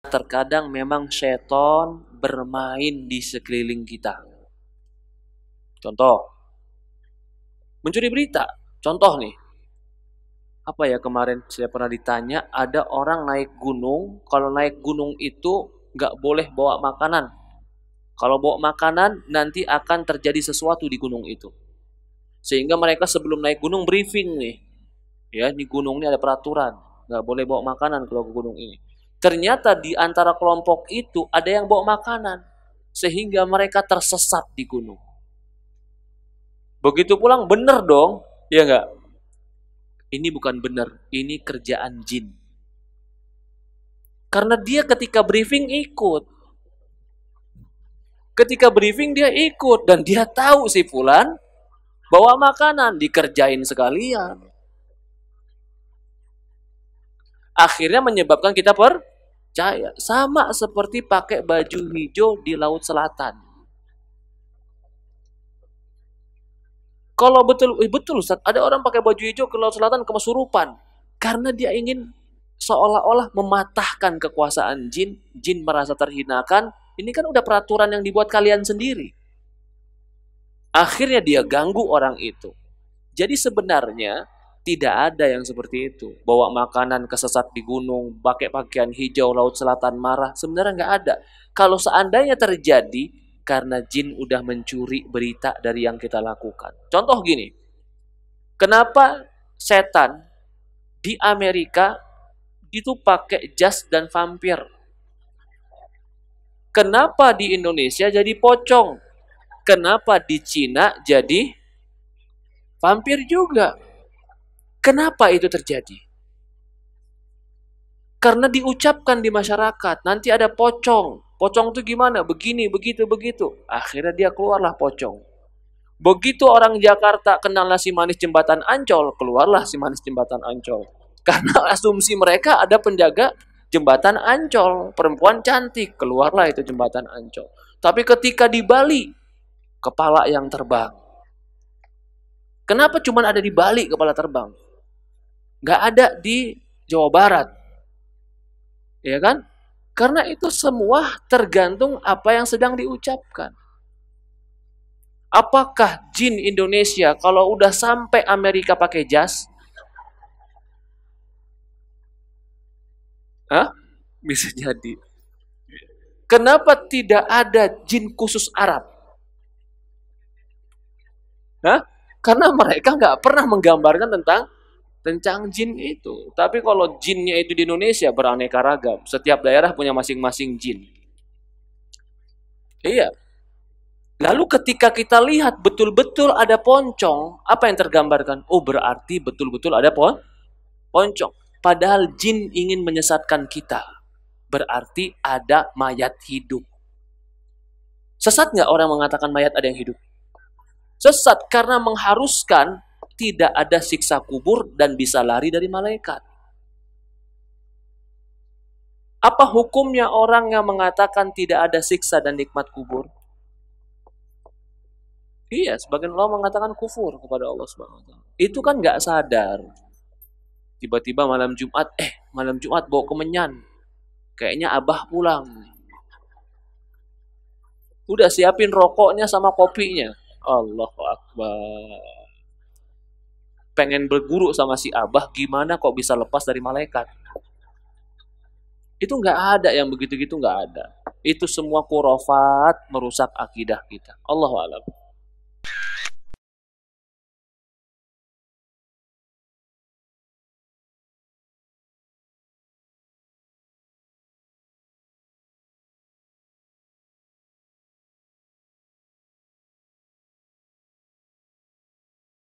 terkadang memang setan bermain di sekeliling kita. Contoh, mencuri berita. Contoh nih, apa ya kemarin saya pernah ditanya, ada orang naik gunung, kalau naik gunung itu nggak boleh bawa makanan. Kalau bawa makanan, nanti akan terjadi sesuatu di gunung itu. Sehingga mereka sebelum naik gunung briefing nih. Ya, di gunung ini ada peraturan. Nggak boleh bawa makanan kalau ke gunung ini. Ternyata di antara kelompok itu ada yang bawa makanan. Sehingga mereka tersesat di gunung. Begitu pulang, bener dong. Ya nggak? Ini bukan benar. Ini kerjaan jin. Karena dia ketika briefing ikut. Ketika briefing dia ikut. Dan dia tahu si fulan bawa makanan. Dikerjain sekalian. Akhirnya menyebabkan kita percaya. Sama seperti pakai baju hijau di Laut Selatan. Kalau betul Ustaz, ada orang pakai baju hijau ke Laut Selatan kesurupan. Karena dia ingin seolah-olah mematahkan kekuasaan jin. Jin merasa terhinakan. Ini kan udah peraturan yang dibuat kalian sendiri. Akhirnya dia ganggu orang itu. Jadi sebenarnya tidak ada yang seperti itu. Bawa makanan kesesat di gunung, pakai pakaian hijau, Laut Selatan marah. Sebenarnya nggak ada. Kalau seandainya terjadi, karena jin udah mencuri berita dari yang kita lakukan. Contoh gini, kenapa setan di Amerika itu pakai jas dan vampir? Kenapa di Indonesia jadi pocong? Kenapa di Cina jadi vampir juga? Kenapa itu terjadi? Karena diucapkan di masyarakat, nanti ada pocong. Pocong itu gimana? Begini, begitu, begitu. Akhirnya dia keluarlah pocong. Begitu orang Jakarta kenal nasi manis jembatan Ancol, keluarlah si manis jembatan Ancol. Karena asumsi mereka ada penjaga jembatan Ancol. Perempuan cantik, keluarlah itu jembatan Ancol. Tapi ketika di Bali, kepala yang terbang. Kenapa cuma ada di Bali kepala terbang? Nggak ada di Jawa Barat. Ya kan? Karena itu semua tergantung apa yang sedang diucapkan. Apakah jin Indonesia kalau udah sampai Amerika pakai jas? Hah? Bisa jadi. Kenapa tidak ada jin khusus Arab? Hah? Karena mereka nggak pernah menggambarkan tentang jin itu. Tapi kalau jinnya itu di Indonesia beraneka ragam. Setiap daerah punya masing-masing jin. Iya. Lalu ketika kita lihat betul-betul ada poncong, apa yang tergambarkan? Oh, berarti betul-betul ada poncong. Padahal jin ingin menyesatkan kita. Berarti ada mayat hidup. Sesat nggak orang mengatakan mayat ada yang hidup? Sesat karena mengharuskan tidak ada siksa kubur dan bisa lari dari malaikat. Apa hukumnya orang yang mengatakan tidak ada siksa dan nikmat kubur? Iya, sebagian ulama mengatakan kufur kepada Allah Subhanahu wa taala. Itu kan nggak sadar. Tiba-tiba malam Jumat bawa kemenyan. Kayaknya abah pulang. Udah siapin rokoknya sama kopinya. Allahu Akbar. Pengen berguru sama si abah, gimana kok bisa lepas dari malaikat? Itu nggak ada yang begitu-gitu, nggak ada. Itu semua khurafat merusak akidah kita. Allahu a'lam.